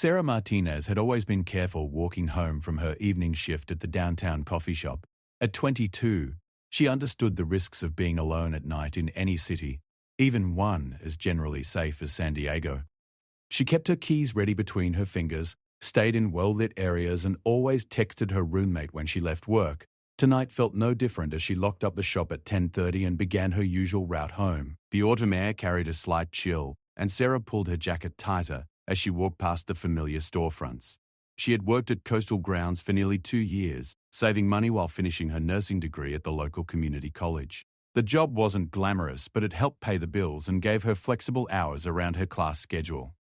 Sarah Martinez had always been careful walking home from her evening shift at the downtown coffee shop. At 22, she understood the risks of being alone at night in any city, even one as generally safe as San Diego. She kept her keys ready between her fingers, stayed in well-lit areas, and always texted her roommate when she left work. Tonight felt no different as she locked up the shop at 10:30 and began her usual route home. The autumn air carried a slight chill, and Sarah pulled her jacket tighter as she walked past the familiar storefronts. She had worked at coastal grounds for nearly 2 years, saving money while finishing her nursing degree at the local community college. The job wasn't glamorous, but it helped pay the bills and gave her flexible hours around her class schedule.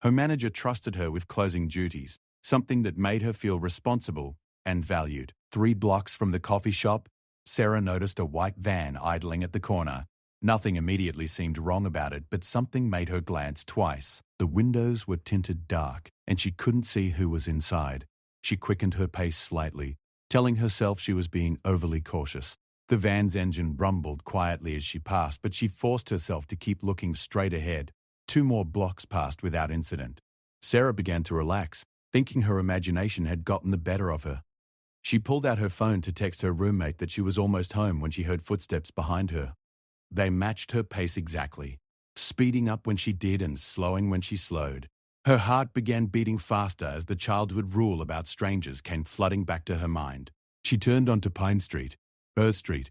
Her manager trusted her with closing duties, something that made her feel responsible and valued. 3 blocks from the coffee shop, Sarah noticed a white van idling at the corner. Nothing immediately seemed wrong about it, but something made her glance twice. The windows were tinted dark, and she couldn't see who was inside. She quickened her pace slightly, telling herself she was being overly cautious. The van's engine rumbled quietly as she passed, but she forced herself to keep looking straight ahead. 2 more blocks passed without incident. Sarah began to relax, thinking her imagination had gotten the better of her. She pulled out her phone to text her roommate that she was almost home when she heard footsteps behind her. They matched her pace exactly, speeding up when she did and slowing when she slowed. Her heart began beating faster as the childhood rule about strangers came flooding back to her mind. She turned onto Pine Street, her street,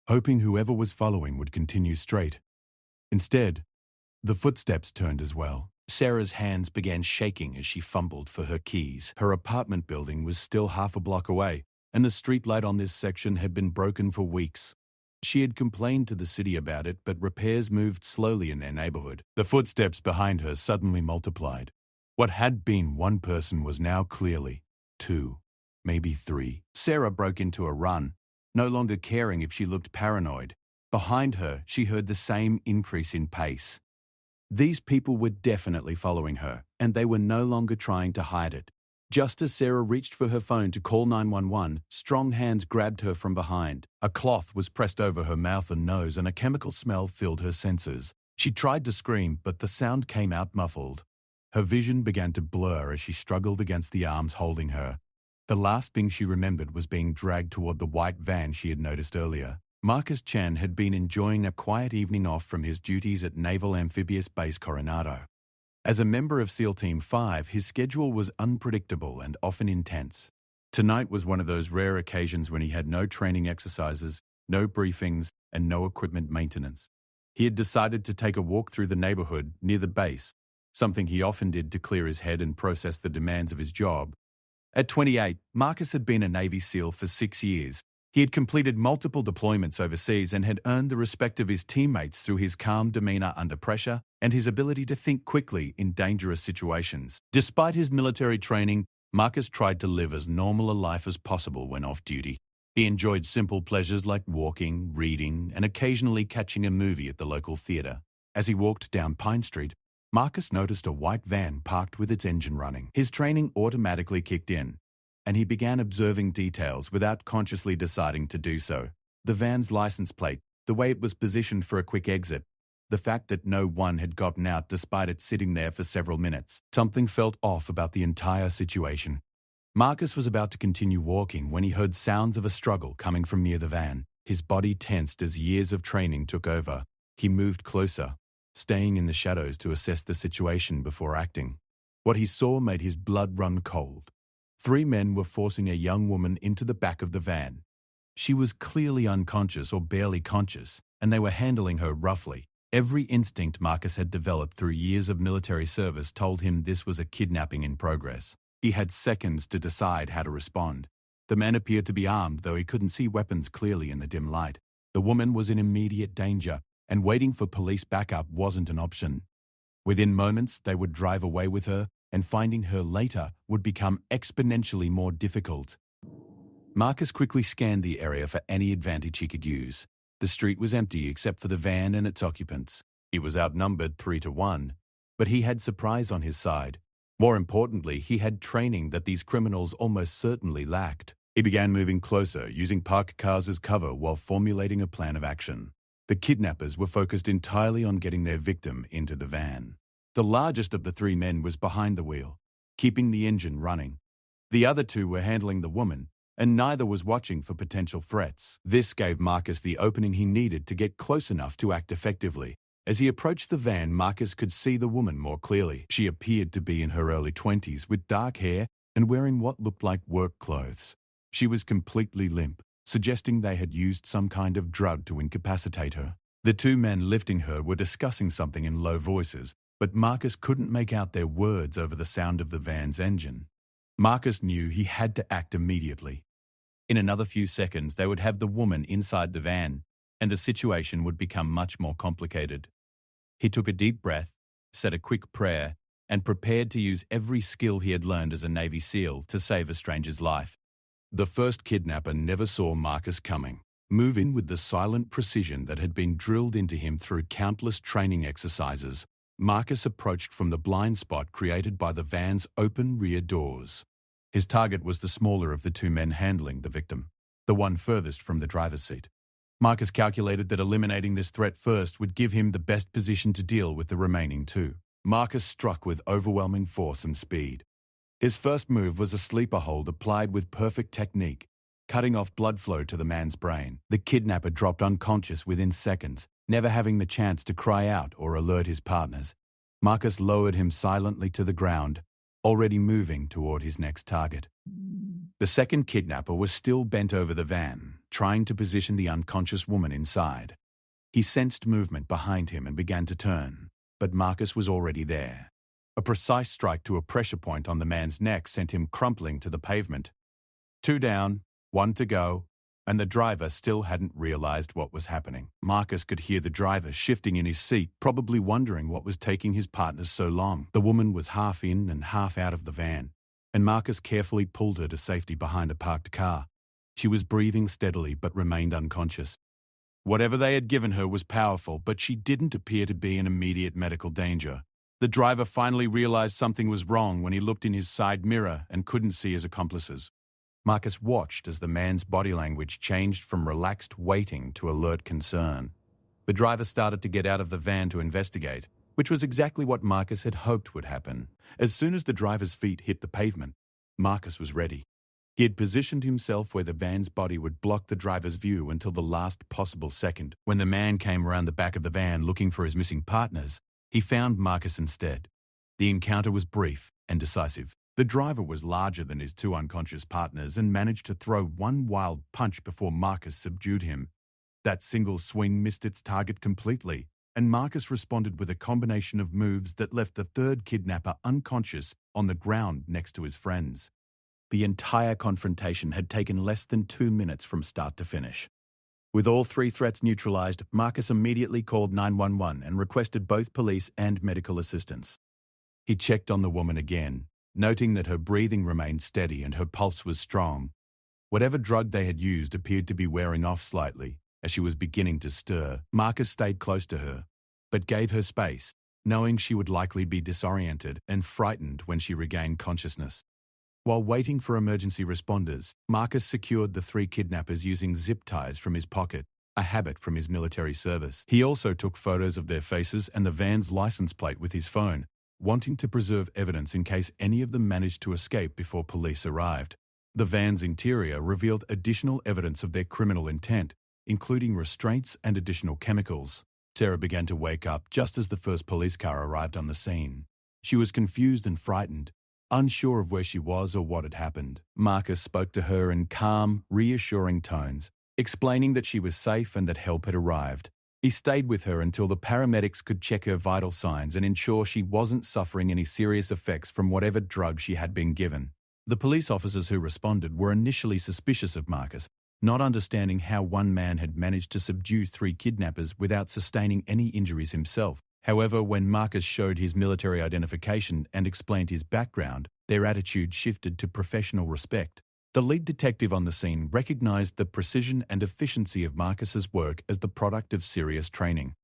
hoping whoever was following would continue straight. Instead, the footsteps turned as well. Sarah's hands began shaking as she fumbled for her keys. Her apartment building was still half a block away, and the streetlight on this section had been broken for weeks. She had complained to the city about it, but repairs moved slowly in their neighborhood. The footsteps behind her suddenly multiplied. What had been 1 person was now clearly 2, maybe 3. Sarah broke into a run, no longer caring if she looked paranoid. Behind her, she heard the same increase in pace. These people were definitely following her, and they were no longer trying to hide it. Just as Sarah reached for her phone to call 911, strong hands grabbed her from behind. A cloth was pressed over her mouth and nose, and a chemical smell filled her senses. She tried to scream, but the sound came out muffled. Her vision began to blur as she struggled against the arms holding her. The last thing she remembered was being dragged toward the white van she had noticed earlier. Marcus Chan had been enjoying a quiet evening off from his duties at Naval Amphibious Base Coronado. As a member of SEAL Team 5, his schedule was unpredictable and often intense. Tonight was one of those rare occasions when he had no training exercises, no briefings, and no equipment maintenance. He had decided to take a walk through the neighborhood near the base, something he often did to clear his head and process the demands of his job. At 28, Marcus had been a Navy SEAL for 6 years. He had completed multiple deployments overseas and had earned the respect of his teammates through his calm demeanor under pressure and his ability to think quickly in dangerous situations. Despite his military training, Marcus tried to live as normal a life as possible when off duty. He enjoyed simple pleasures like walking, reading, and occasionally catching a movie at the local theater. As he walked down Pine Street, Marcus noticed a white van parked with its engine running. His training automatically kicked in, and he began observing details without consciously deciding to do so. The van's license plate, the way it was positioned for a quick exit, the fact that no one had gotten out despite it sitting there for several minutes. Something felt off about the entire situation. Marcus was about to continue walking when he heard sounds of a struggle coming from near the van. His body tensed as years of training took over. He moved closer, staying in the shadows to assess the situation before acting. What he saw made his blood run cold. 3 men were forcing a young woman into the back of the van. She was clearly unconscious or barely conscious, and they were handling her roughly. Every instinct Marcus had developed through years of military service told him this was a kidnapping in progress. He had seconds to decide how to respond. The man appeared to be armed, though he couldn't see weapons clearly in the dim light. The woman was in immediate danger, and waiting for police backup wasn't an option. Within moments, they would drive away with her, and finding her later would become exponentially more difficult. Marcus quickly scanned the area for any advantage he could use. The street was empty except for the van and its occupants. He was outnumbered 3-1, but he had surprise on his side. More importantly, he had training that these criminals almost certainly lacked. He began moving closer, using parked cars as cover while formulating a plan of action. The kidnappers were focused entirely on getting their victim into the van. The largest of the 3 men was behind the wheel. keeping the engine running. The other two were handling the woman, and neither was watching for potential threats. This gave Marcus the opening he needed to get close enough to act effectively. As he approached the van, Marcus could see the woman more clearly. She appeared to be in her early 20s with dark hair and wearing what looked like work clothes. She was completely limp, suggesting they had used some kind of drug to incapacitate her. The two men lifting her were discussing something in low voices, but Marcus couldn't make out their words over the sound of the van's engine. Marcus knew he had to act immediately. In another few seconds, they would have the woman inside the van, and the situation would become much more complicated. He took a deep breath, said a quick prayer, and prepared to use every skill he had learned as a Navy SEAL to save a stranger's life. The first kidnapper never saw Marcus coming. Moving with the silent precision that had been drilled into him through countless training exercises, Marcus approached from the blind spot created by the van's open rear doors. His target was the smaller of the two men handling the victim, the one furthest from the driver's seat. Marcus calculated that eliminating this threat first would give him the best position to deal with the remaining two. Marcus struck with overwhelming force and speed. His first move was a sleeper hold applied with perfect technique, cutting off blood flow to the man's brain. The kidnapper dropped unconscious within seconds, never having the chance to cry out or alert his partners. Marcus lowered him silently to the ground, already moving toward his next target. The second kidnapper was still bent over the van, trying to position the unconscious woman inside. He sensed movement behind him and began to turn, but Marcus was already there. A precise strike to a pressure point on the man's neck sent him crumpling to the pavement. 2 down, 1 to go, and the driver still hadn't realized what was happening. Marcus could hear the driver shifting in his seat, probably wondering what was taking his partners so long. The woman was half in and half out of the van, and Marcus carefully pulled her to safety behind a parked car. She was breathing steadily but remained unconscious. Whatever they had given her was powerful, but she didn't appear to be in immediate medical danger. The driver finally realized something was wrong when he looked in his side mirror and couldn't see his accomplices. Marcus watched as the man's body language changed from relaxed waiting to alert concern. The driver started to get out of the van to investigate, which was exactly what Marcus had hoped would happen. As soon as the driver's feet hit the pavement, Marcus was ready. He had positioned himself where the van's body would block the driver's view until the last possible second. When the man came around the back of the van looking for his missing partners, he found Marcus instead. The encounter was brief and decisive. The driver was larger than his two unconscious partners and managed to throw one wild punch before Marcus subdued him. That single swing missed its target completely, and Marcus responded with a combination of moves that left the third kidnapper unconscious on the ground next to his friends. The entire confrontation had taken less than 2 minutes from start to finish. With all 3 threats neutralized, Marcus immediately called 911 and requested both police and medical assistance. He checked on the woman again, noting that her breathing remained steady and her pulse was strong. Whatever drug they had used appeared to be wearing off slightly. As she was beginning to stir, Marcus stayed close to her, but gave her space, knowing she would likely be disoriented and frightened when she regained consciousness. While waiting for emergency responders, Marcus secured the 3 kidnappers using zip ties from his pocket, a habit from his military service. He also took photos of their faces and the van's license plate with his phone, wanting to preserve evidence in case any of them managed to escape before police arrived. The van's interior revealed additional evidence of their criminal intent, including restraints and additional chemicals. Sarah began to wake up just as the first police car arrived on the scene. She was confused and frightened, unsure of where she was or what had happened. Marcus spoke to her in calm, reassuring tones, explaining that she was safe and that help had arrived. He stayed with her until the paramedics could check her vital signs and ensure she wasn't suffering any serious effects from whatever drug she had been given. The police officers who responded were initially suspicious of Marcus, not understanding how one man had managed to subdue 3 kidnappers without sustaining any injuries himself. However, when Marcus showed his military identification and explained his background, their attitude shifted to professional respect. The lead detective on the scene recognized the precision and efficiency of Marcus's work as the product of serious training.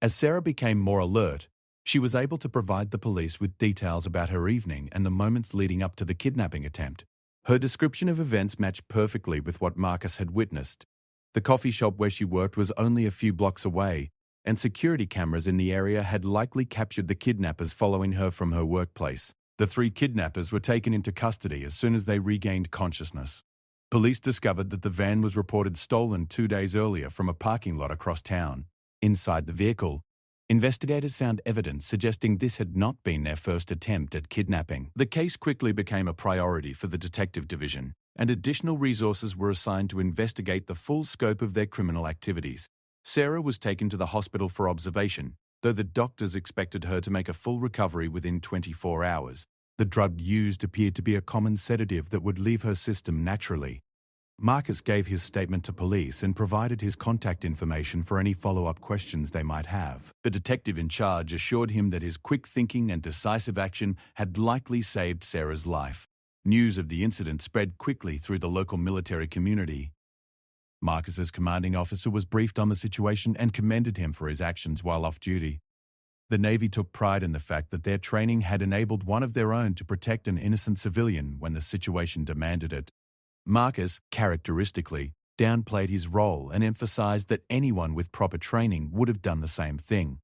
As Sarah became more alert, she was able to provide the police with details about her evening and the moments leading up to the kidnapping attempt. Her description of events matched perfectly with what Marcus had witnessed. The coffee shop where she worked was only a few blocks away, and security cameras in the area had likely captured the kidnappers following her from her workplace. The three kidnappers were taken into custody as soon as they regained consciousness. Police discovered that the van was reported stolen 2 days earlier from a parking lot across town. Inside the vehicle, investigators found evidence suggesting this had not been their first attempt at kidnapping. The case quickly became a priority for the detective division, and additional resources were assigned to investigate the full scope of their criminal activities. Sarah was taken to the hospital for observation, though the doctors expected her to make a full recovery within 24 hours. The drug used appeared to be a common sedative that would leave her system naturally. Marcus gave his statement to police and provided his contact information for any follow-up questions they might have. The detective in charge assured him that his quick thinking and decisive action had likely saved Sarah's life. News of the incident spread quickly through the local military community. Marcus's commanding officer was briefed on the situation and commended him for his actions while off duty. The Navy took pride in the fact that their training had enabled one of their own to protect an innocent civilian when the situation demanded it. Marcus, characteristically, downplayed his role and emphasized that anyone with proper training would have done the same thing.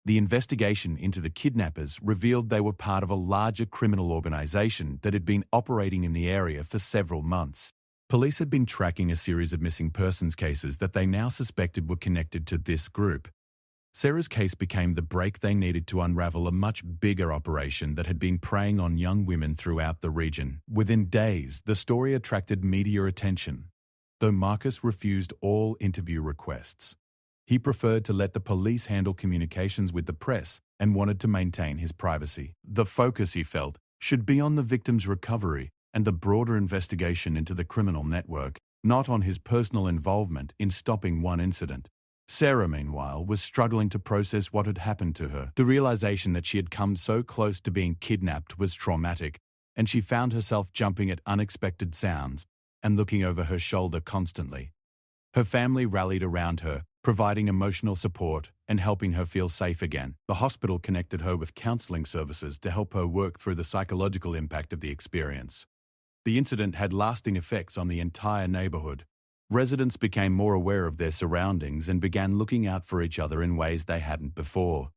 The investigation into the kidnappers revealed they were part of a larger criminal organization that had been operating in the area for several months. Police had been tracking a series of missing persons cases that they now suspected were connected to this group. Sarah's case became the break they needed to unravel a much bigger operation that had been preying on young women throughout the region. Within days, the story attracted media attention, though Marcus refused all interview requests. He preferred to let the police handle communications with the press and wanted to maintain his privacy. The focus, he felt, should be on the victim's recovery and the broader investigation into the criminal network, not on his personal involvement in stopping one incident. Sarah, meanwhile, was struggling to process what had happened to her. The realization that she had come so close to being kidnapped was traumatic, and she found herself jumping at unexpected sounds and looking over her shoulder constantly. Her family rallied around her, providing emotional support and helping her feel safe again. The hospital connected her with counseling services to help her work through the psychological impact of the experience. The incident had lasting effects on the entire neighborhood. Residents became more aware of their surroundings and began looking out for each other in ways they hadn't before.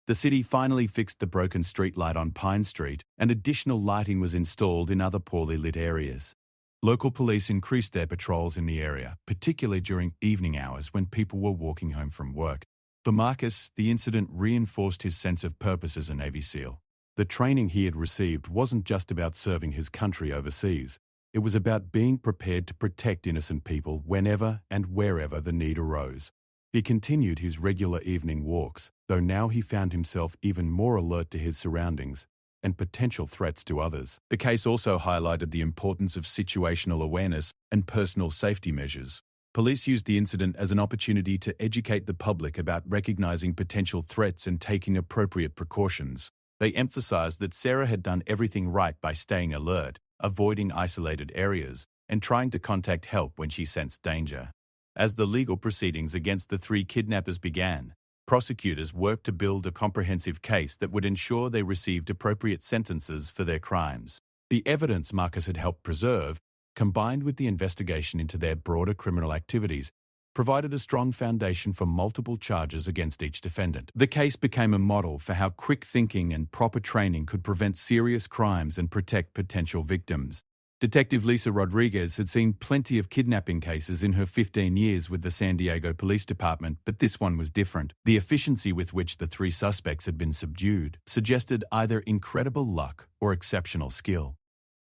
The city finally fixed the broken streetlight on Pine Street, and additional lighting was installed in other poorly lit areas. Local police increased their patrols in the area, particularly during evening hours when people were walking home from work. For Marcus, the incident reinforced his sense of purpose as a Navy SEAL. The training he had received wasn't just about serving his country overseas. It was about being prepared to protect innocent people whenever and wherever the need arose. He continued his regular evening walks, though now he found himself even more alert to his surroundings and potential threats to others. The case also highlighted the importance of situational awareness and personal safety measures. Police used the incident as an opportunity to educate the public about recognizing potential threats and taking appropriate precautions. They emphasized that Sarah had done everything right by staying alert, avoiding isolated areas, and trying to contact help when she sensed danger. As the legal proceedings against the three kidnappers began, prosecutors worked to build a comprehensive case that would ensure they received appropriate sentences for their crimes. The evidence Marcus had helped preserve, combined with the investigation into their broader criminal activities, provided a strong foundation for multiple charges against each defendant. The case became a model for how quick thinking and proper training could prevent serious crimes and protect potential victims. Detective Lisa Rodriguez had seen plenty of kidnapping cases in her 15 years with the San Diego Police Department, but this one was different. The efficiency with which the three suspects had been subdued suggested either incredible luck or exceptional skill.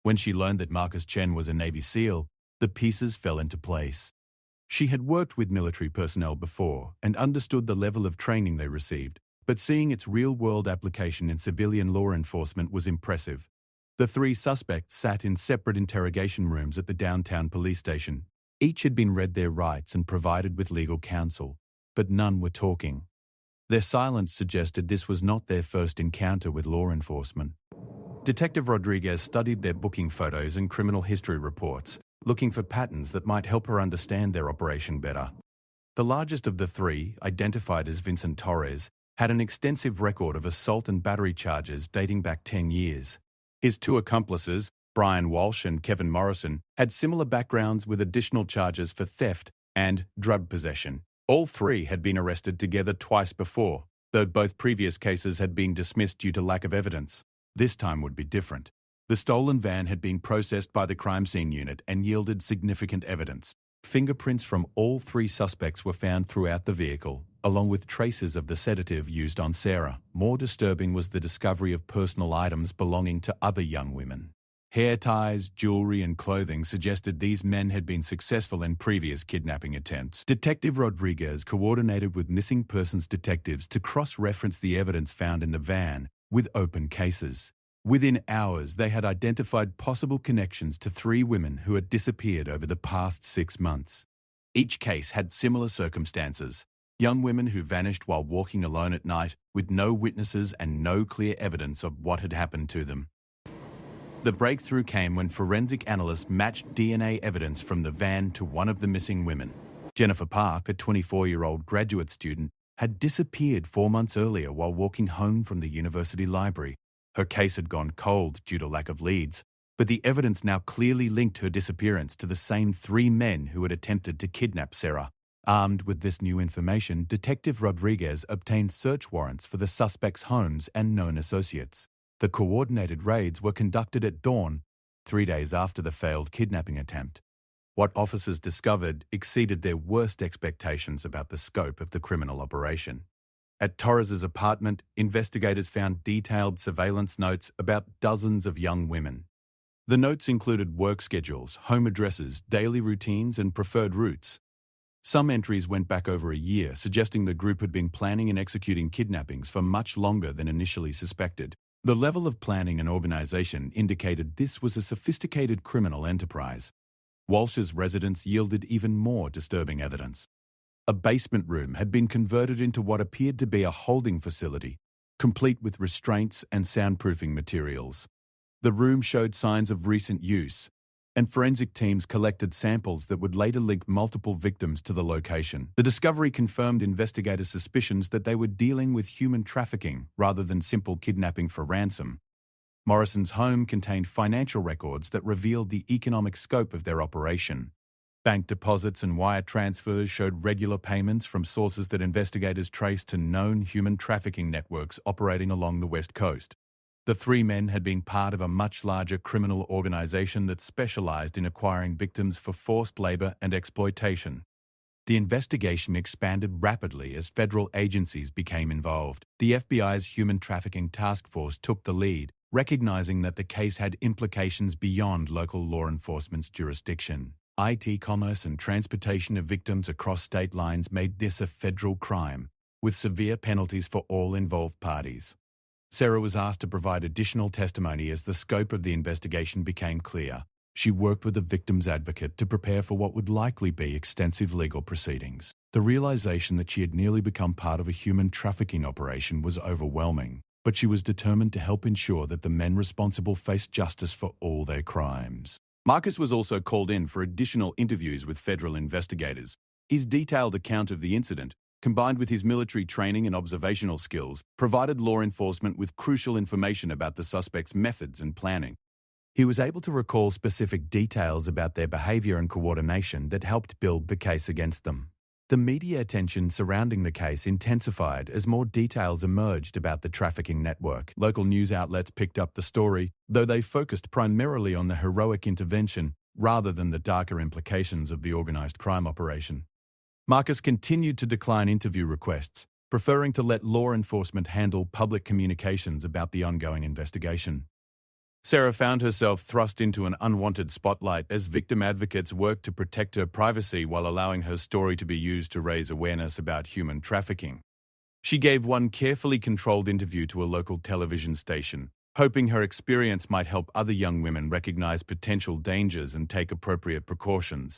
When she learned that Marcus Chen was a Navy SEAL, the pieces fell into place. She had worked with military personnel before and understood the level of training they received, but seeing its real-world application in civilian law enforcement was impressive. The three suspects sat in separate interrogation rooms at the downtown police station. Each had been read their rights and provided with legal counsel, but none were talking. Their silence suggested this was not their first encounter with law enforcement. Detective Rodriguez studied their booking photos and criminal history reports, looking for patterns that might help her understand their operation better. The largest of the three, identified as Vincent Torres, had an extensive record of assault and battery charges dating back 10 years. His two accomplices, Brian Walsh and Kevin Morrison, had similar backgrounds with additional charges for theft and drug possession. All three had been arrested together twice before, though both previous cases had been dismissed due to lack of evidence. This time would be different. The stolen van had been processed by the crime scene unit and yielded significant evidence. Fingerprints from all three suspects were found throughout the vehicle, along with traces of the sedative used on Sarah. More disturbing was the discovery of personal items belonging to other young women. Hair ties, jewelry, and clothing suggested these men had been successful in previous kidnapping attempts. Detective Rodriguez coordinated with missing persons detectives to cross-reference the evidence found in the van with open cases. Within hours, they had identified possible connections to 3 women who had disappeared over the past 6 months. Each case had similar circumstances: young women who vanished while walking alone at night, with no witnesses and no clear evidence of what had happened to them. The breakthrough came when forensic analysts matched DNA evidence from the van to one of the missing women. Jennifer Park, a 24-year-old graduate student, had disappeared 4 months earlier while walking home from the university library. Her case had gone cold due to lack of leads, but the evidence now clearly linked her disappearance to the same 3 men who had attempted to kidnap Sarah. Armed with this new information, Detective Rodriguez obtained search warrants for the suspects' homes and known associates. The coordinated raids were conducted at dawn, 3 days after the failed kidnapping attempt. What officers discovered exceeded their worst expectations about the scope of the criminal operation. At Torres's apartment, investigators found detailed surveillance notes about dozens of young women. The notes included work schedules, home addresses, daily routines, and preferred routes. Some entries went back over a year, suggesting the group had been planning and executing kidnappings for much longer than initially suspected. The level of planning and organization indicated this was a sophisticated criminal enterprise. Walsh's residence yielded even more disturbing evidence. A basement room had been converted into what appeared to be a holding facility, complete with restraints and soundproofing materials. The room showed signs of recent use, and forensic teams collected samples that would later link multiple victims to the location. The discovery confirmed investigators' suspicions that they were dealing with human trafficking rather than simple kidnapping for ransom. Morrison's home contained financial records that revealed the economic scope of their operation. Bank deposits and wire transfers showed regular payments from sources that investigators traced to known human trafficking networks operating along the West Coast. The 3 men had been part of a much larger criminal organization that specialized in acquiring victims for forced labor and exploitation. The investigation expanded rapidly as federal agencies became involved. The FBI's Human Trafficking Task Force took the lead, recognizing that the case had implications beyond local law enforcement's jurisdiction. IT commerce and transportation of victims across state lines made this a federal crime, with severe penalties for all involved parties. Sarah was asked to provide additional testimony as the scope of the investigation became clear. She worked with a victim's advocate to prepare for what would likely be extensive legal proceedings. The realization that she had nearly become part of a human trafficking operation was overwhelming, but she was determined to help ensure that the men responsible faced justice for all their crimes. Marcus was also called in for additional interviews with federal investigators. His detailed account of the incident, combined with his military training and observational skills, provided law enforcement with crucial information about the suspects' methods and planning. He was able to recall specific details about their behavior and coordination that helped build the case against them. The media attention surrounding the case intensified as more details emerged about the trafficking network. Local news outlets picked up the story, though they focused primarily on the heroic intervention rather than the darker implications of the organized crime operation. Marcus continued to decline interview requests, preferring to let law enforcement handle public communications about the ongoing investigation. Sarah found herself thrust into an unwanted spotlight as victim advocates worked to protect her privacy while allowing her story to be used to raise awareness about human trafficking. She gave one carefully controlled interview to a local television station, hoping her experience might help other young women recognize potential dangers and take appropriate precautions.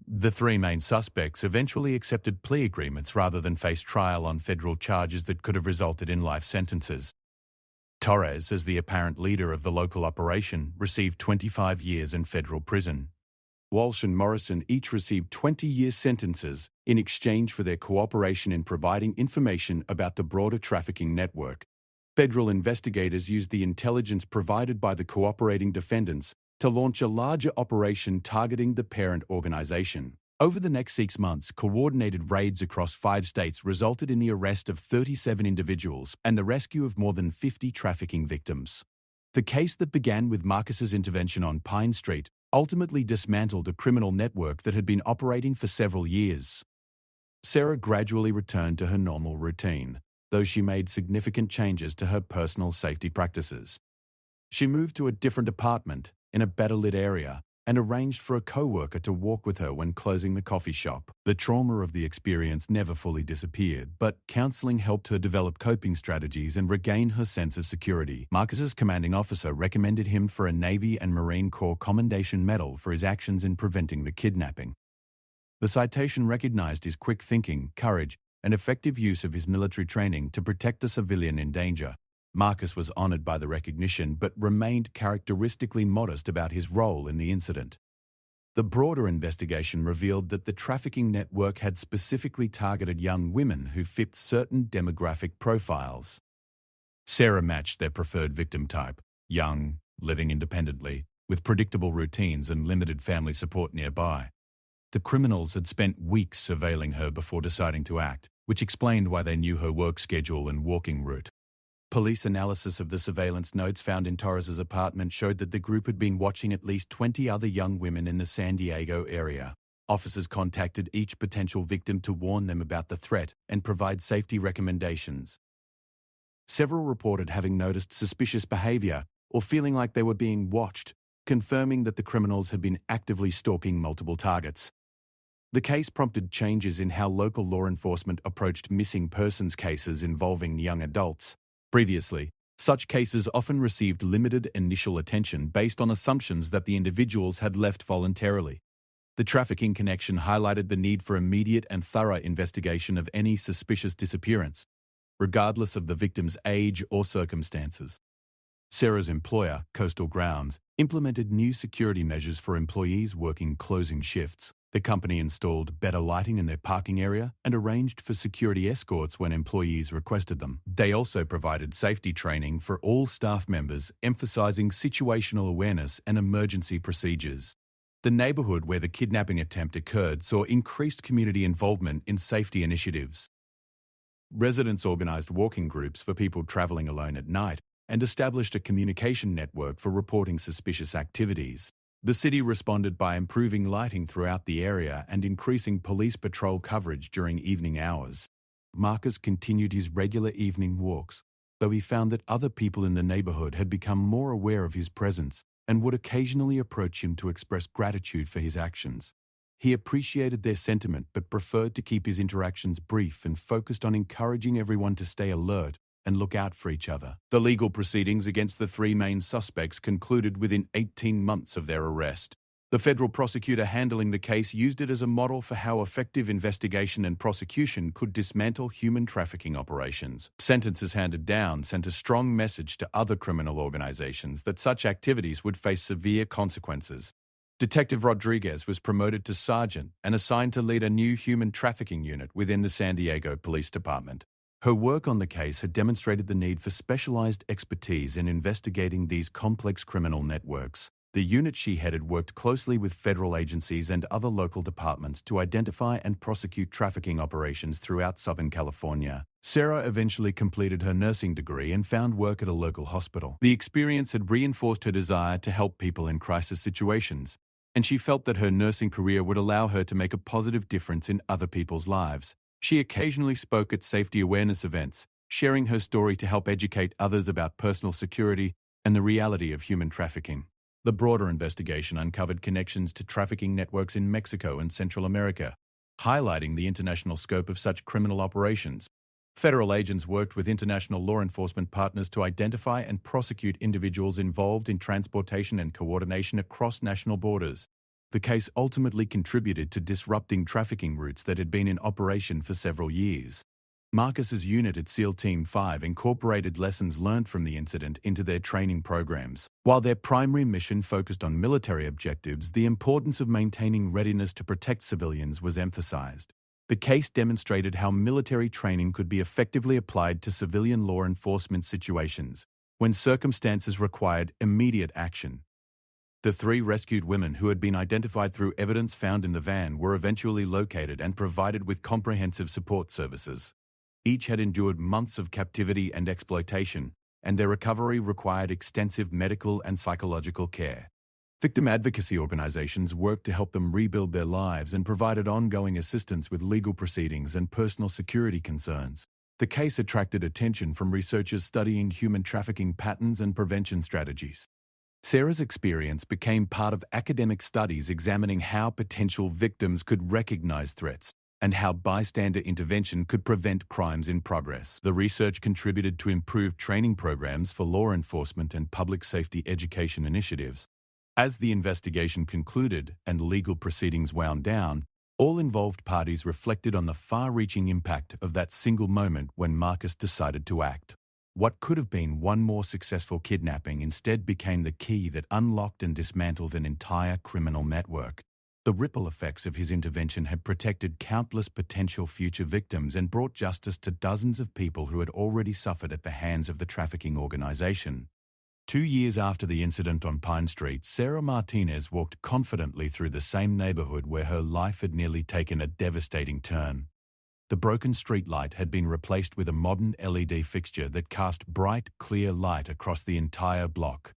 The 3 main suspects eventually accepted plea agreements rather than face trial on federal charges that could have resulted in life sentences. Torres, as the apparent leader of the local operation, received 25 years in federal prison. Walsh and Morrison each received 20-year sentences in exchange for their cooperation in providing information about the broader trafficking network. Federal investigators used the intelligence provided by the cooperating defendants to launch a larger operation targeting the parent organization. Over the next 6 months, coordinated raids across 5 states resulted in the arrest of 37 individuals and the rescue of more than 50 trafficking victims. The case that began with Marcus's intervention on Pine Street ultimately dismantled a criminal network that had been operating for several years. Sarah gradually returned to her normal routine, though she made significant changes to her personal safety practices. She moved to a different apartment in a better-lit area and arranged for a co-worker to walk with her when closing the coffee shop. The trauma of the experience never fully disappeared, but counseling helped her develop coping strategies and regain her sense of security. Marcus's commanding officer recommended him for a Navy and Marine Corps Commendation Medal for his actions in preventing the kidnapping. The citation recognized his quick thinking, courage, and effective use of his military training to protect a civilian in danger. Marcus was honored by the recognition but remained characteristically modest about his role in the incident. The broader investigation revealed that the trafficking network had specifically targeted young women who fit certain demographic profiles. Sarah matched their preferred victim type: young, living independently, with predictable routines and limited family support nearby. The criminals had spent weeks surveilling her before deciding to act, which explained why they knew her work schedule and walking route. Police analysis of the surveillance notes found in Torres's apartment showed that the group had been watching at least 20 other young women in the San Diego area. Officers contacted each potential victim to warn them about the threat and provide safety recommendations. Several reported having noticed suspicious behavior or feeling like they were being watched, confirming that the criminals had been actively stalking multiple targets. The case prompted changes in how local law enforcement approached missing persons cases involving young adults. Previously, such cases often received limited initial attention based on assumptions that the individuals had left voluntarily. The trafficking connection highlighted the need for immediate and thorough investigation of any suspicious disappearance, regardless of the victim's age or circumstances. Sarah's employer, Coastal Grounds, implemented new security measures for employees working closing shifts. The company installed better lighting in their parking area and arranged for security escorts when employees requested them. They also provided safety training for all staff members, emphasizing situational awareness and emergency procedures. The neighborhood where the kidnapping attempt occurred saw increased community involvement in safety initiatives. Residents organized walking groups for people traveling alone at night and established a communication network for reporting suspicious activities. The city responded by improving lighting throughout the area and increasing police patrol coverage during evening hours. Marcus continued his regular evening walks, though he found that other people in the neighborhood had become more aware of his presence and would occasionally approach him to express gratitude for his actions. He appreciated their sentiment but preferred to keep his interactions brief and focused on encouraging everyone to stay alert and look out for each other. The legal proceedings against the three main suspects concluded within 18 months of their arrest. The federal prosecutor handling the case used it as a model for how effective investigation and prosecution could dismantle human trafficking operations. Sentences handed down sent a strong message to other criminal organizations that such activities would face severe consequences. Detective Rodriguez was promoted to sergeant and assigned to lead a new human trafficking unit within the San Diego Police Department. Her work on the case had demonstrated the need for specialized expertise in investigating these complex criminal networks. The unit she headed worked closely with federal agencies and other local departments to identify and prosecute trafficking operations throughout Southern California. Sarah eventually completed her nursing degree and found work at a local hospital. The experience had reinforced her desire to help people in crisis situations, and she felt that her nursing career would allow her to make a positive difference in other people's lives. She occasionally spoke at safety awareness events, sharing her story to help educate others about personal security and the reality of human trafficking. The broader investigation uncovered connections to trafficking networks in Mexico and Central America, highlighting the international scope of such criminal operations. Federal agents worked with international law enforcement partners to identify and prosecute individuals involved in transportation and coordination across national borders. The case ultimately contributed to disrupting trafficking routes that had been in operation for several years. Marcus's unit at SEAL Team 5 incorporated lessons learned from the incident into their training programs. While their primary mission focused on military objectives, the importance of maintaining readiness to protect civilians was emphasized. The case demonstrated how military training could be effectively applied to civilian law enforcement situations when circumstances required immediate action. The three rescued women who had been identified through evidence found in the van were eventually located and provided with comprehensive support services. Each had endured months of captivity and exploitation, and their recovery required extensive medical and psychological care. Victim advocacy organizations worked to help them rebuild their lives and provided ongoing assistance with legal proceedings and personal security concerns. The case attracted attention from researchers studying human trafficking patterns and prevention strategies. Sarah's experience became part of academic studies examining how potential victims could recognize threats and how bystander intervention could prevent crimes in progress. The research contributed to improved training programs for law enforcement and public safety education initiatives. As the investigation concluded and legal proceedings wound down, all involved parties reflected on the far-reaching impact of that single moment when Marcus decided to act. What could have been one more successful kidnapping instead became the key that unlocked and dismantled an entire criminal network. The ripple effects of his intervention had protected countless potential future victims and brought justice to dozens of people who had already suffered at the hands of the trafficking organization. 2 years after the incident on Pine Street, Sarah Martinez walked confidently through the same neighborhood where her life had nearly taken a devastating turn. The broken streetlight had been replaced with a modern LED fixture that cast bright, clear light across the entire block.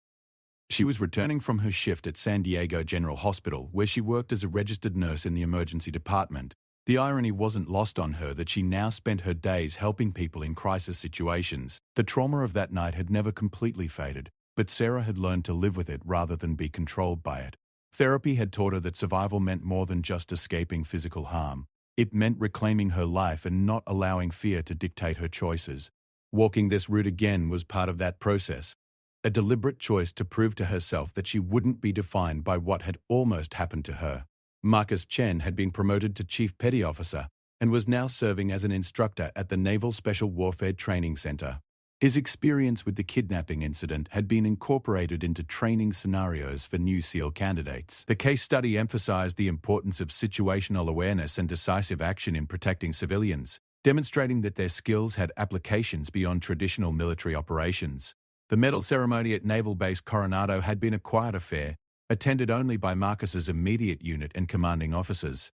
She was returning from her shift at San Diego General Hospital, where she worked as a registered nurse in the emergency department. The irony wasn't lost on her that she now spent her days helping people in crisis situations. The trauma of that night had never completely faded, but Sarah had learned to live with it rather than be controlled by it. Therapy had taught her that survival meant more than just escaping physical harm. It meant reclaiming her life and not allowing fear to dictate her choices. Walking this route again was part of that process, a deliberate choice to prove to herself that she wouldn't be defined by what had almost happened to her. Marcus Chen had been promoted to Chief Petty Officer and was now serving as an instructor at the Naval Special Warfare Training Center. His experience with the kidnapping incident had been incorporated into training scenarios for new SEAL candidates. The case study emphasized the importance of situational awareness and decisive action in protecting civilians, demonstrating that their skills had applications beyond traditional military operations. The medal ceremony at Naval Base Coronado had been a quiet affair, attended only by Marcus's immediate unit and commanding officers.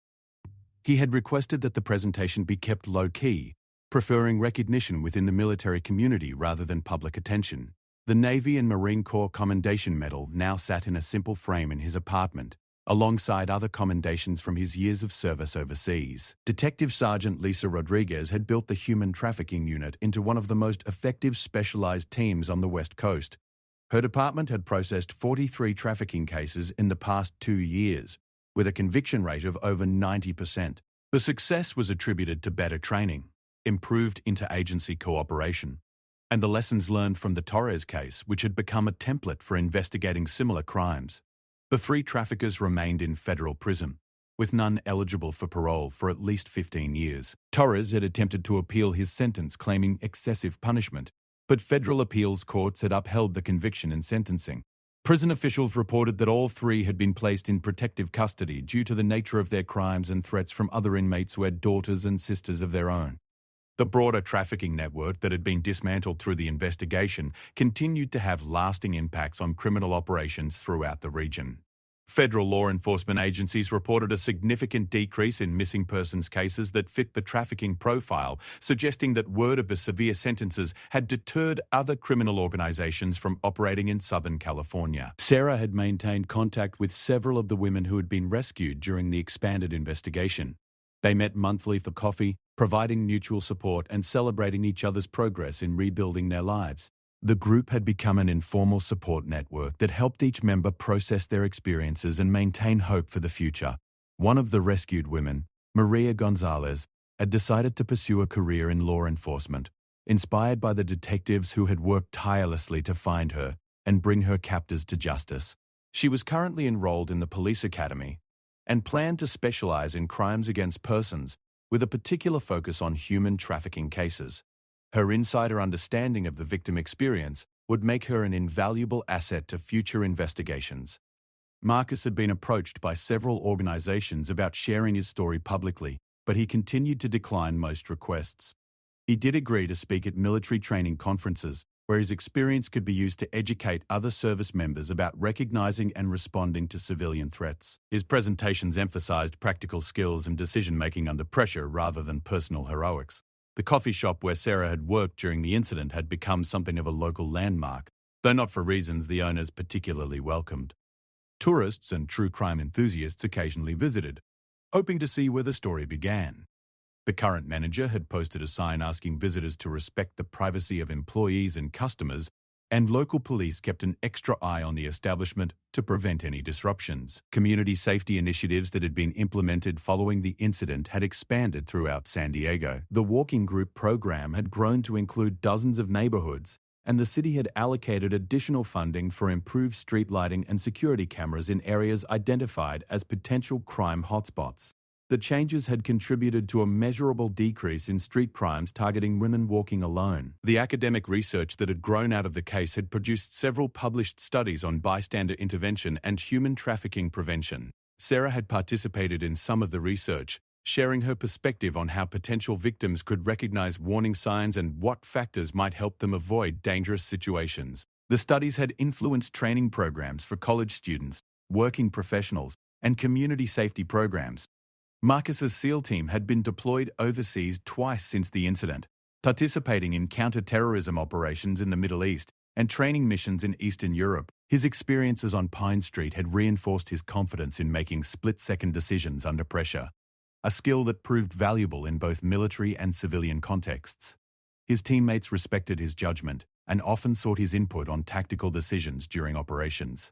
He had requested that the presentation be kept low-key, preferring recognition within the military community rather than public attention. The Navy and Marine Corps Commendation Medal now sat in a simple frame in his apartment, alongside other commendations from his years of service overseas. Detective Sergeant Lisa Rodriguez had built the Human Trafficking Unit into one of the most effective specialized teams on the West Coast. Her department had processed 43 trafficking cases in the past 2 years, with a conviction rate of over 90%. The success was attributed to better training, improved interagency cooperation, and the lessons learned from the Torres case, which had become a template for investigating similar crimes. The 3 traffickers remained in federal prison, with none eligible for parole for at least 15 years. Torres had attempted to appeal his sentence, claiming excessive punishment, but federal appeals courts had upheld the conviction and sentencing. Prison officials reported that all 3 had been placed in protective custody due to the nature of their crimes and threats from other inmates who had daughters and sisters of their own. The broader trafficking network that had been dismantled through the investigation continued to have lasting impacts on criminal operations throughout the region. Federal law enforcement agencies reported a significant decrease in missing persons cases that fit the trafficking profile, suggesting that word of the severe sentences had deterred other criminal organizations from operating in Southern California. Sarah had maintained contact with several of the women who had been rescued during the expanded investigation. They met monthly for coffee, providing mutual support and celebrating each other's progress in rebuilding their lives. The group had become an informal support network that helped each member process their experiences and maintain hope for the future. One of the rescued women, Maria Gonzalez, had decided to pursue a career in law enforcement, inspired by the detectives who had worked tirelessly to find her and bring her captors to justice. She was currently enrolled in the police academy and planned to specialize in crimes against persons, with a particular focus on human trafficking cases. Her insider understanding of the victim experience would make her an invaluable asset to future investigations. Marcus had been approached by several organizations about sharing his story publicly, but he continued to decline most requests. He did agree to speak at military training conferences, where his experience could be used to educate other service members about recognizing and responding to civilian threats. His presentations emphasized practical skills and decision-making under pressure rather than personal heroics. The coffee shop where Sarah had worked during the incident had become something of a local landmark, though not for reasons the owners particularly welcomed. Tourists and true crime enthusiasts occasionally visited, hoping to see where the story began. The current manager had posted a sign asking visitors to respect the privacy of employees and customers, and local police kept an extra eye on the establishment to prevent any disruptions. Community safety initiatives that had been implemented following the incident had expanded throughout San Diego. The walking group program had grown to include dozens of neighborhoods, and the city had allocated additional funding for improved street lighting and security cameras in areas identified as potential crime hotspots. The changes had contributed to a measurable decrease in street crimes targeting women walking alone. The academic research that had grown out of the case had produced several published studies on bystander intervention and human trafficking prevention. Sarah had participated in some of the research, sharing her perspective on how potential victims could recognize warning signs and what factors might help them avoid dangerous situations. The studies had influenced training programs for college students, working professionals, and community safety programs. Marcus's SEAL team had been deployed overseas twice since the incident, participating in counter-terrorism operations in the Middle East and training missions in Eastern Europe. His experiences on Pine Street had reinforced his confidence in making split-second decisions under pressure, a skill that proved valuable in both military and civilian contexts. His teammates respected his judgment and often sought his input on tactical decisions during operations.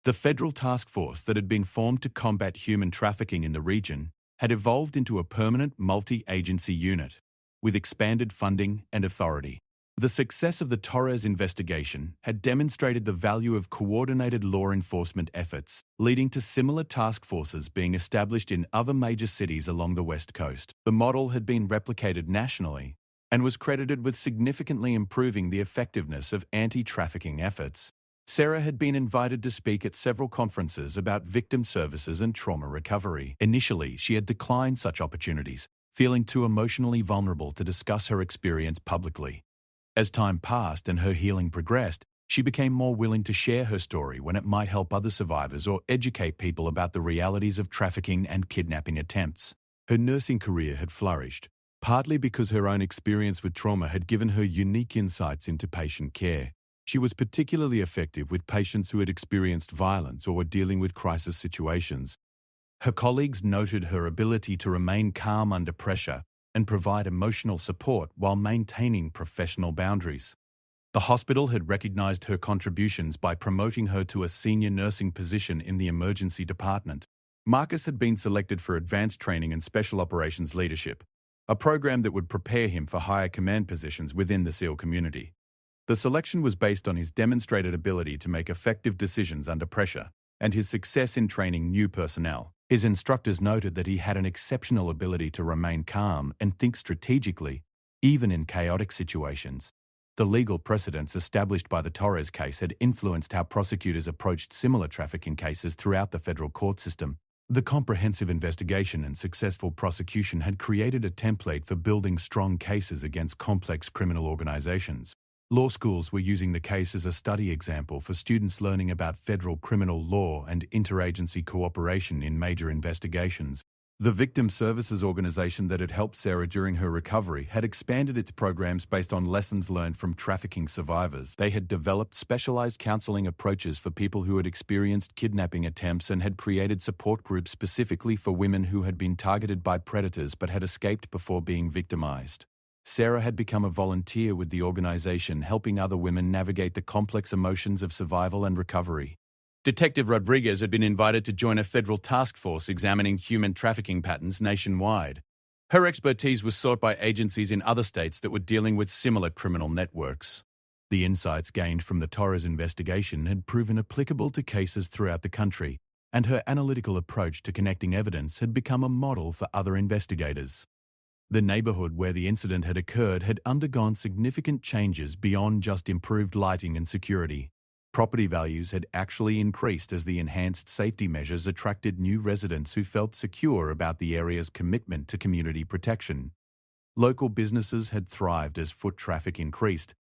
The federal task force that had been formed to combat human trafficking in the region had evolved into a permanent multi-agency unit, with expanded funding and authority. The success of the Torres investigation had demonstrated the value of coordinated law enforcement efforts, leading to similar task forces being established in other major cities along the West Coast. The model had been replicated nationally and was credited with significantly improving the effectiveness of anti-trafficking efforts. Sarah had been invited to speak at several conferences about victim services and trauma recovery. Initially, she had declined such opportunities, feeling too emotionally vulnerable to discuss her experience publicly. As time passed and her healing progressed, she became more willing to share her story when it might help other survivors or educate people about the realities of trafficking and kidnapping attempts. Her nursing career had flourished, partly because her own experience with trauma had given her unique insights into patient care. She was particularly effective with patients who had experienced violence or were dealing with crisis situations. Her colleagues noted her ability to remain calm under pressure and provide emotional support while maintaining professional boundaries. The hospital had recognized her contributions by promoting her to a senior nursing position in the emergency department. Marcus had been selected for advanced training and special operations leadership, a program that would prepare him for higher command positions within the SEAL community. The selection was based on his demonstrated ability to make effective decisions under pressure and his success in training new personnel. His instructors noted that he had an exceptional ability to remain calm and think strategically, even in chaotic situations. The legal precedents established by the Torres case had influenced how prosecutors approached similar trafficking cases throughout the federal court system. The comprehensive investigation and successful prosecution had created a template for building strong cases against complex criminal organizations. Law schools were using the case as a study example for students learning about federal criminal law and interagency cooperation in major investigations. The victim services organization that had helped Sarah during her recovery had expanded its programs based on lessons learned from trafficking survivors. They had developed specialized counseling approaches for people who had experienced kidnapping attempts and had created support groups specifically for women who had been targeted by predators but had escaped before being victimized. Sarah had become a volunteer with the organization, helping other women navigate the complex emotions of survival and recovery. Detective Rodriguez had been invited to join a federal task force examining human trafficking patterns nationwide. Her expertise was sought by agencies in other states that were dealing with similar criminal networks. The insights gained from the Torres investigation had proven applicable to cases throughout the country, and her analytical approach to connecting evidence had become a model for other investigators. The neighborhood where the incident had occurred had undergone significant changes beyond just improved lighting and security. Property values had actually increased as the enhanced safety measures attracted new residents who felt secure about the area's commitment to community protection. Local businesses had thrived as foot traffic increased,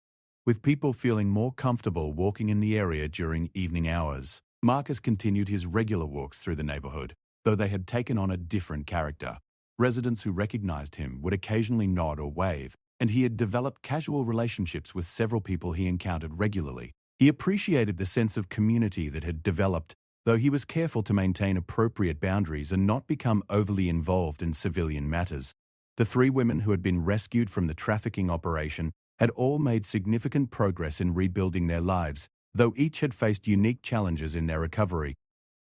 with people feeling more comfortable walking in the area during evening hours. Marcus continued his regular walks through the neighborhood, though they had taken on a different character. Residents who recognized him would occasionally nod or wave, and he had developed casual relationships with several people he encountered regularly. He appreciated the sense of community that had developed, though he was careful to maintain appropriate boundaries and not become overly involved in civilian matters. The three women who had been rescued from the trafficking operation had all made significant progress in rebuilding their lives, though each had faced unique challenges in their recovery.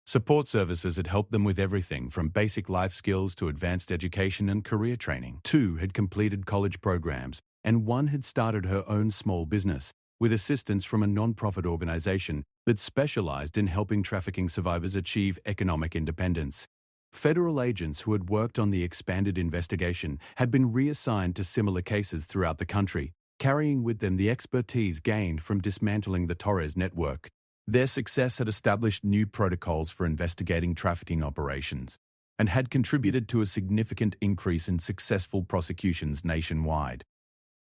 Support services had helped them with everything from basic life skills to advanced education and career training. Two had completed college programs, and one had started her own small business, with assistance from a non-profit organization that specialized in helping trafficking survivors achieve economic independence. Federal agents who had worked on the expanded investigation had been reassigned to similar cases throughout the country, carrying with them the expertise gained from dismantling the Torres network. Their success had established new protocols for investigating trafficking operations and had contributed to a significant increase in successful prosecutions nationwide.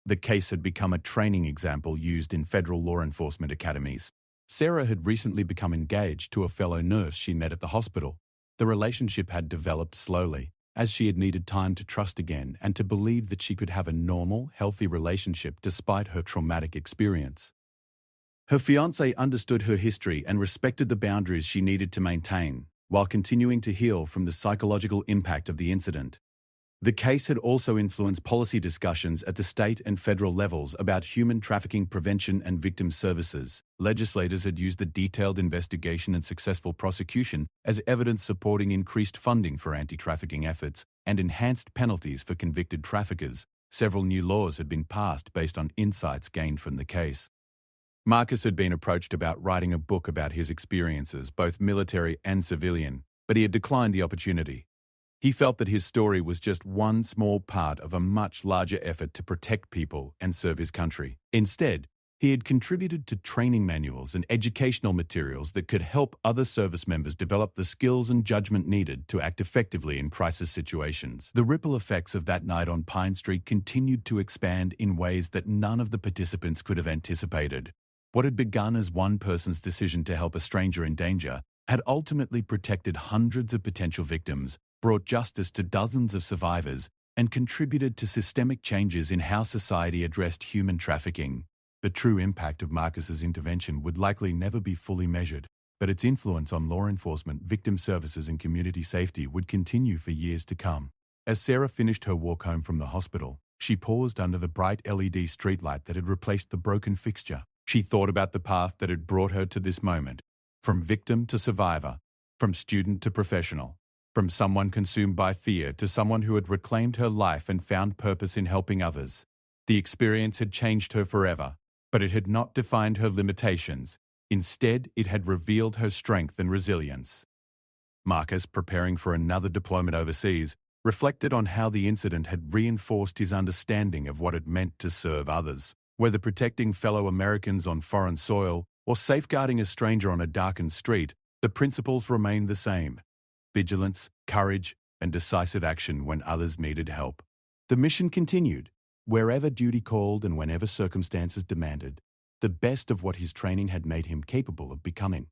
The case had become a training example used in federal law enforcement academies. Sarah had recently become engaged to a fellow nurse she met at the hospital. The relationship had developed slowly, as she had needed time to trust again and to believe that she could have a normal, healthy relationship despite her traumatic experience. Her fiancé understood her history and respected the boundaries she needed to maintain, while continuing to heal from the psychological impact of the incident. The case had also influenced policy discussions at the state and federal levels about human trafficking prevention and victim services. Legislators had used the detailed investigation and successful prosecution as evidence supporting increased funding for anti-trafficking efforts and enhanced penalties for convicted traffickers. Several new laws had been passed based on insights gained from the case. Marcus had been approached about writing a book about his experiences, both military and civilian, but he had declined the opportunity. He felt that his story was just one small part of a much larger effort to protect people and serve his country. Instead, he had contributed to training manuals and educational materials that could help other service members develop the skills and judgment needed to act effectively in crisis situations. The ripple effects of that night on Pine Street continued to expand in ways that none of the participants could have anticipated. What had begun as one person's decision to help a stranger in danger had ultimately protected hundreds of potential victims, brought justice to dozens of survivors, and contributed to systemic changes in how society addressed human trafficking. The true impact of Marcus's intervention would likely never be fully measured, but its influence on law enforcement, victim services, and community safety would continue for years to come. As Sarah finished her walk home from the hospital, she paused under the bright LED streetlight that had replaced the broken fixture. She thought about the path that had brought her to this moment, from victim to survivor, from student to professional. From someone consumed by fear to someone who had reclaimed her life and found purpose in helping others. The experience had changed her forever, but it had not defined her limitations. Instead, it had revealed her strength and resilience. Marcus, preparing for another deployment overseas, reflected on how the incident had reinforced his understanding of what it meant to serve others. Whether protecting fellow Americans on foreign soil or safeguarding a stranger on a darkened street, the principles remained the same: vigilance, courage, and decisive action when others needed help. The mission continued, wherever duty called and whenever circumstances demanded, the best of what his training had made him capable of becoming.